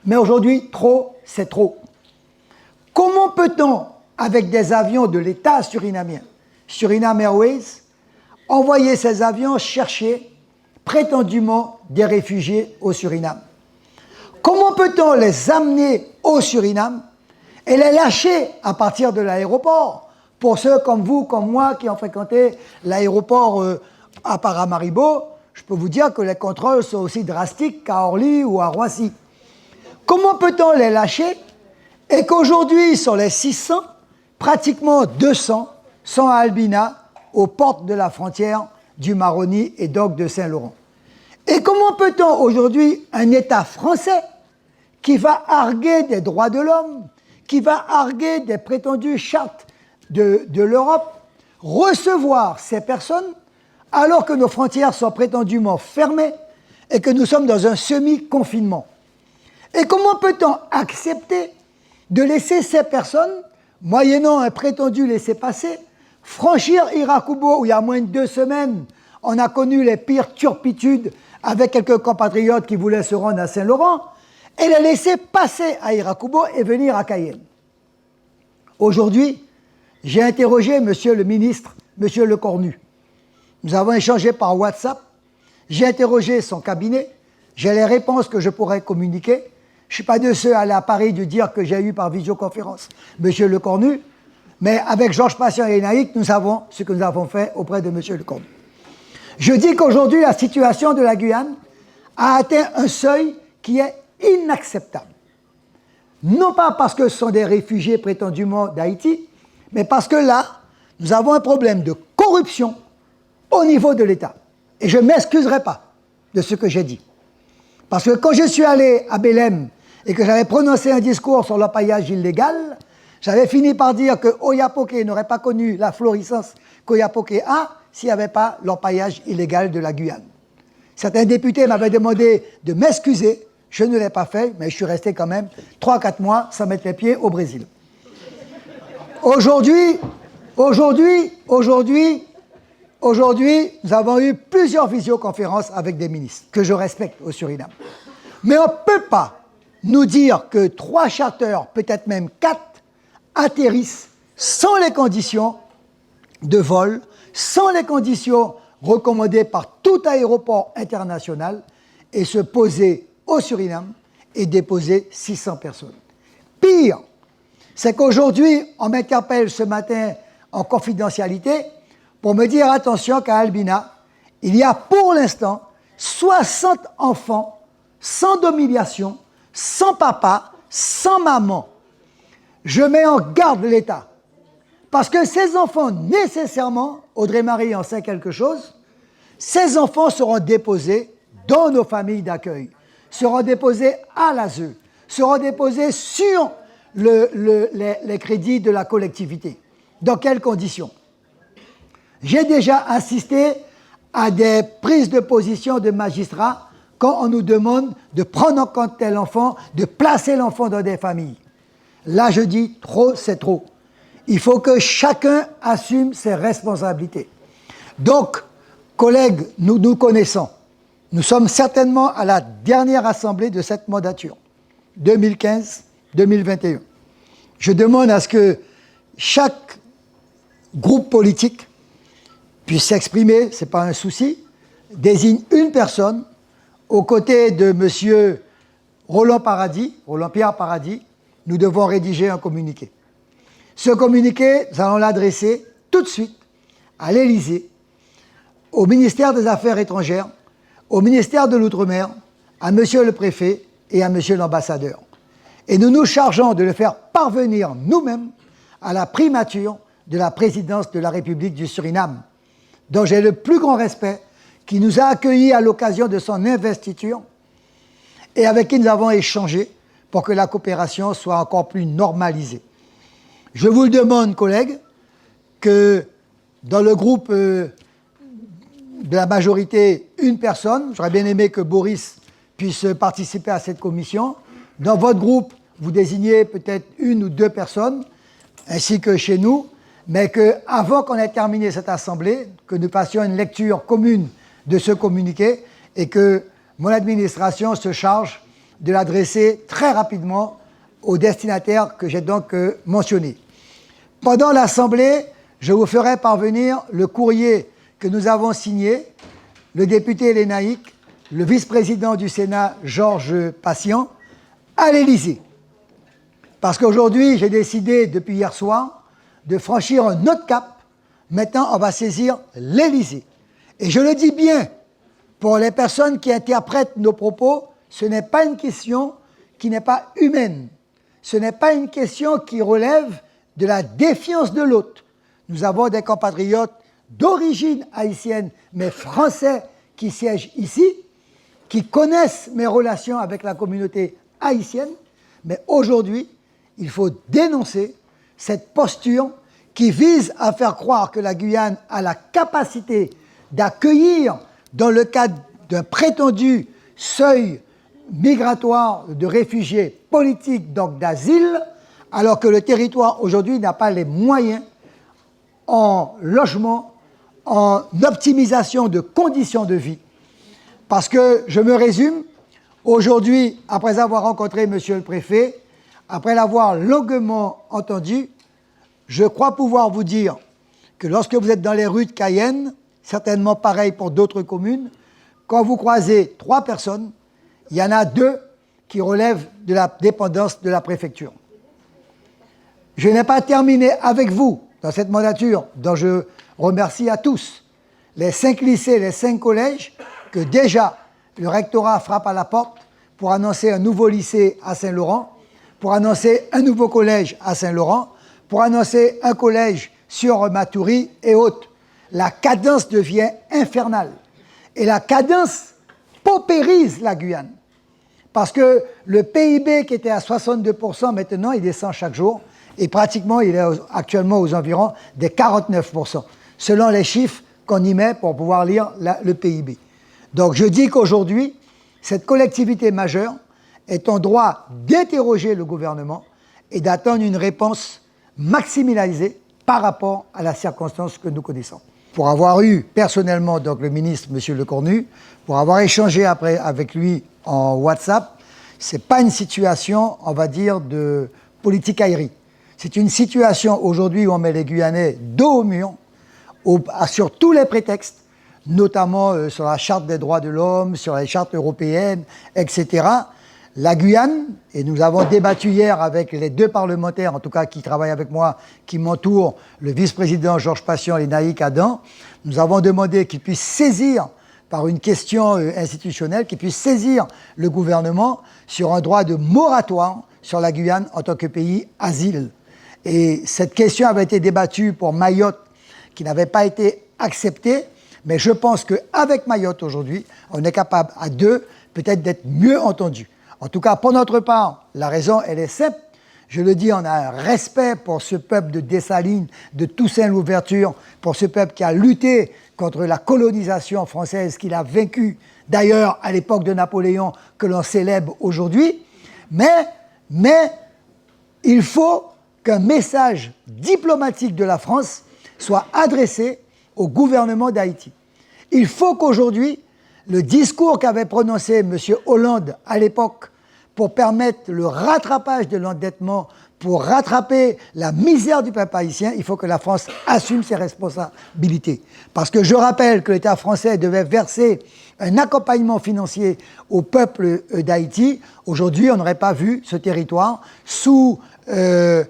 Mais aujourd'hui, trop, c'est trop. Comment peut-on, avec des avions de l'État surinamien, Suriname Airways, envoyer ces avions chercher prétendument des réfugiés au Suriname? Comment peut-on les amener au Suriname et les lâcher à partir de l'aéroport? Pour ceux comme vous, comme moi, qui ont fréquenté l'aéroport à Paramaribo, je peux vous dire que les contrôles sont aussi drastiques qu'à Orly ou à Roissy. Comment peut-on les lâcher et qu'aujourd'hui, sur les 600, pratiquement 200 sont à Albina, aux portes de la frontière du Maroni et donc de Saint-Laurent? Et comment peut-on aujourd'hui, un État français qui va arguer des droits de l'homme, qui va arguer des prétendues chartes de l'Europe, recevoir ces personnes alors que nos frontières sont prétendument fermées et que nous sommes dans un semi-confinement? Et comment peut-on accepter de laisser ces personnes, moyennant un prétendu laissez-passer, franchir Irakubo où il y a moins de 2 semaines, on a connu les pires turpitudes avec quelques compatriotes qui voulaient se rendre à Saint-Laurent, et les laisser passer à Irakubo et venir à Cayenne? Aujourd'hui, j'ai interrogé monsieur le ministre, monsieur Lecornu. Nous avons échangé par WhatsApp, j'ai interrogé son cabinet, j'ai les réponses que je pourrais communiquer. Je ne suis pas de ceux à aller à Paris de dire que j'ai eu par visioconférence monsieur Lecornu, mais avec Georges Patient et Naïk, nous savons ce que nous avons fait auprès de monsieur Lecornu. Je dis qu'aujourd'hui, la situation de la Guyane a atteint un seuil qui est inacceptable. Non pas parce que ce sont des réfugiés prétendument d'Haïti, mais parce que là, nous avons un problème de corruption au niveau de l'État. Et je ne m'excuserai pas de ce que j'ai dit. Parce que quand je suis allé à Belém et que j'avais prononcé un discours sur l'orpaillage illégal, j'avais fini par dire que Oyapoké n'aurait pas connu la florissance qu'Oyapoké a s'il n'y avait pas l'orpaillage illégal de la Guyane. Certains députés m'avaient demandé de m'excuser. Je ne l'ai pas fait, mais je suis resté quand même 3-4 mois sans mettre les pieds au Brésil. Aujourd'hui, nous avons eu plusieurs visioconférences avec des ministres que je respecte au Suriname. Mais on ne peut pas nous dire que 3 charters, peut-être même 4, atterrissent sans les conditions de vol, sans les conditions recommandées par tout aéroport international et se poser au Suriname et déposer 600 personnes. Pire, c'est qu'aujourd'hui, on m'interpelle ce matin en confidentialité pour me dire, attention, qu'à Albina, il y a pour l'instant 60 enfants sans domination, sans papa, sans maman. Je mets en garde l'État. Parce que ces enfants, nécessairement, Audrey-Marie en sait quelque chose, ces enfants seront déposés dans nos familles d'accueil, seront déposés à l'ASE, seront déposés sur les crédits de la collectivité. Dans quelles conditions? J'ai déjà assisté à des prises de position de magistrats quand on nous demande de prendre en compte tel enfant, de placer l'enfant dans des familles. Là, je dis, trop, c'est trop. Il faut que chacun assume ses responsabilités. Donc, collègues, nous nous connaissons. Nous sommes certainement à la dernière assemblée de cette mandature, 2015-2021. Je demande à ce que chaque groupe politique puisse s'exprimer, ce n'est pas un souci, désigne une personne aux côtés de M. Roland-Pierre Paradis. Nous devons rédiger un communiqué. Ce communiqué, nous allons l'adresser tout de suite à l'Élysée, au ministère des Affaires étrangères, au ministère de l'Outre-mer, à M. le préfet et à M. l'ambassadeur. Et nous nous chargeons de le faire parvenir nous-mêmes à la primature de la présidence de la République du Suriname, dont j'ai le plus grand respect, qui nous a accueillis à l'occasion de son investiture et avec qui nous avons échangé pour que la coopération soit encore plus normalisée. Je vous le demande, collègues, que dans le groupe de la majorité, une personne, j'aurais bien aimé que Boris puisse participer à cette commission. Dans votre groupe, vous désignez peut-être 1 ou 2 personnes, ainsi que chez nous, mais qu'avant qu'on ait terminé cette assemblée, que nous fassions une lecture commune de ce communiqué et que mon administration se charge de l'adresser très rapidement aux destinataires que j'ai donc mentionnés. Pendant l'Assemblée, je vous ferai parvenir le courrier que nous avons signé, le député Lénaïque, le vice-président du Sénat, Georges Patient, à l'Élysée. Parce qu'aujourd'hui, j'ai décidé, depuis hier soir, de franchir un autre cap. Maintenant, on va saisir l'Élysée. Et je le dis bien, pour les personnes qui interprètent nos propos, ce n'est pas une question qui n'est pas humaine. Ce n'est pas une question qui relève de la défiance de l'autre. Nous avons des compatriotes d'origine haïtienne, mais français, qui siègent ici, qui connaissent mes relations avec la communauté haïtienne, mais aujourd'hui, il faut dénoncer cette posture qui vise à faire croire que la Guyane a la capacité d'accueillir, dans le cadre d'un prétendu seuil migratoire de réfugiés politiques, donc d'asile, alors que le territoire aujourd'hui n'a pas les moyens en logement, en optimisation de conditions de vie. Parce que, je me résume, aujourd'hui, après avoir rencontré Monsieur le Préfet, après l'avoir longuement entendu, je crois pouvoir vous dire que lorsque vous êtes dans les rues de Cayenne, certainement pareil pour d'autres communes, quand vous croisez 3 personnes, il y en a 2 qui relèvent de la dépendance de la préfecture. Je n'ai pas terminé avec vous dans cette mandature, dont je remercie à tous, les 5 lycées, les 5 collèges, que déjà le rectorat frappe à la porte pour annoncer un nouveau lycée à Saint-Laurent, pour annoncer un nouveau collège à Saint-Laurent, pour annoncer un collège sur Matoury et autres. La cadence devient infernale. Et la cadence paupérise la Guyane. Parce que le PIB qui était à 62%, maintenant, il descend chaque jour. Et pratiquement, il est actuellement aux environs des 49%, selon les chiffres qu'on y met pour pouvoir lire le PIB. Donc je dis qu'aujourd'hui, cette collectivité majeure est en droit d'interroger le gouvernement et d'attendre une réponse maximalisée par rapport à la circonstance que nous connaissons. Pour avoir eu personnellement donc le ministre, M. Lecornu, pour avoir échangé après avec lui en WhatsApp, ce n'est pas une situation, on va dire, de politique aérienne. C'est une situation aujourd'hui où on met les Guyanais dos au mur, sur tous les prétextes, notamment sur la Charte des droits de l'homme, sur les chartes européennes, etc. La Guyane, et nous avons débattu hier avec les 2 parlementaires, en tout cas qui travaillent avec moi, qui m'entourent, le vice-président Georges Patient et Naïk Adam, nous avons demandé qu'ils puissent saisir, par une question institutionnelle, qu'ils puissent saisir le gouvernement sur un droit de moratoire sur la Guyane en tant que pays asile. Et cette question avait été débattue pour Mayotte, qui n'avait pas été acceptée, mais je pense qu'avec Mayotte aujourd'hui, on est capable à 2 peut-être d'être mieux entendus. En tout cas, pour notre part, la raison, elle est simple. Je le dis, on a un respect pour ce peuple de Dessalines, de Toussaint Louverture, pour ce peuple qui a lutté contre la colonisation française, qu'il a vaincu, d'ailleurs, à l'époque de Napoléon, que l'on célèbre aujourd'hui. Mais il faut qu'un message diplomatique de la France soit adressé au gouvernement d'Haïti. Il faut qu'aujourd'hui, le discours qu'avait prononcé M. Hollande à l'époque pour permettre le rattrapage de l'endettement, pour rattraper la misère du peuple haïtien, il faut que la France assume ses responsabilités. Parce que je rappelle que l'État français devait verser un accompagnement financier au peuple d'Haïti. Aujourd'hui, on n'aurait pas vu ce territoire sous la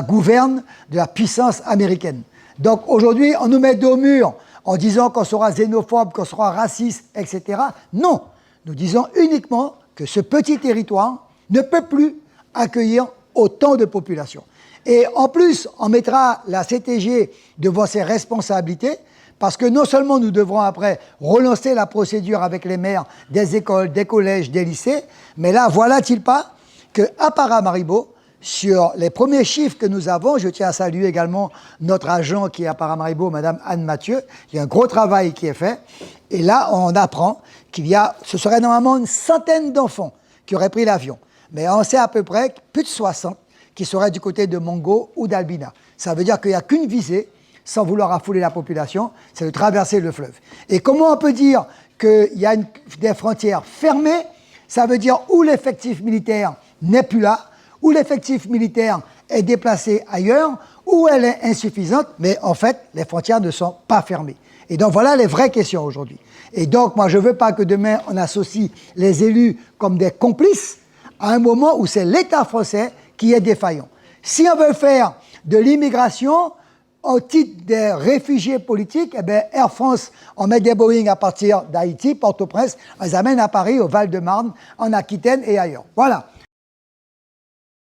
gouverne de la puissance américaine. Donc aujourd'hui, on nous met dos au mur en disant qu'on sera xénophobe, qu'on sera raciste, etc. Non, nous disons uniquement que ce petit territoire ne peut plus accueillir autant de population. Et en plus, on mettra la CTG devant ses responsabilités, parce que non seulement nous devrons après relancer la procédure avec les maires des écoles, des collèges, des lycées, mais là, voilà-t-il pas qu'à Paramaribo, sur les premiers chiffres que nous avons, je tiens à saluer également notre agent qui est à Paramaribo, Mme Anne Mathieu, il y a un gros travail qui est fait, et là, on apprend ce serait normalement une centaine d'enfants qui auraient pris l'avion, mais on sait à peu près plus de 60 qui seraient du côté de Mongo ou d'Albina. Ça veut dire qu'il n'y a qu'une visée, sans vouloir affouler la population, c'est de traverser le fleuve. Et comment on peut dire qu'il y a des frontières fermées Ça veut dire où l'effectif militaire n'est plus là, où l'effectif militaire est déplacé ailleurs, où elle est insuffisante, mais en fait, les frontières ne sont pas fermées. Et donc, voilà les vraies questions aujourd'hui. Et donc, moi, je ne veux pas que demain, on associe les élus comme des complices à un moment où c'est l'État français qui est défaillant. Si on veut faire de l'immigration au titre des réfugiés politiques, eh bien, Air France, on met des Boeing à partir d'Haïti, Port-au-Prince, on les amène à Paris, au Val-de-Marne, en Aquitaine et ailleurs. Voilà.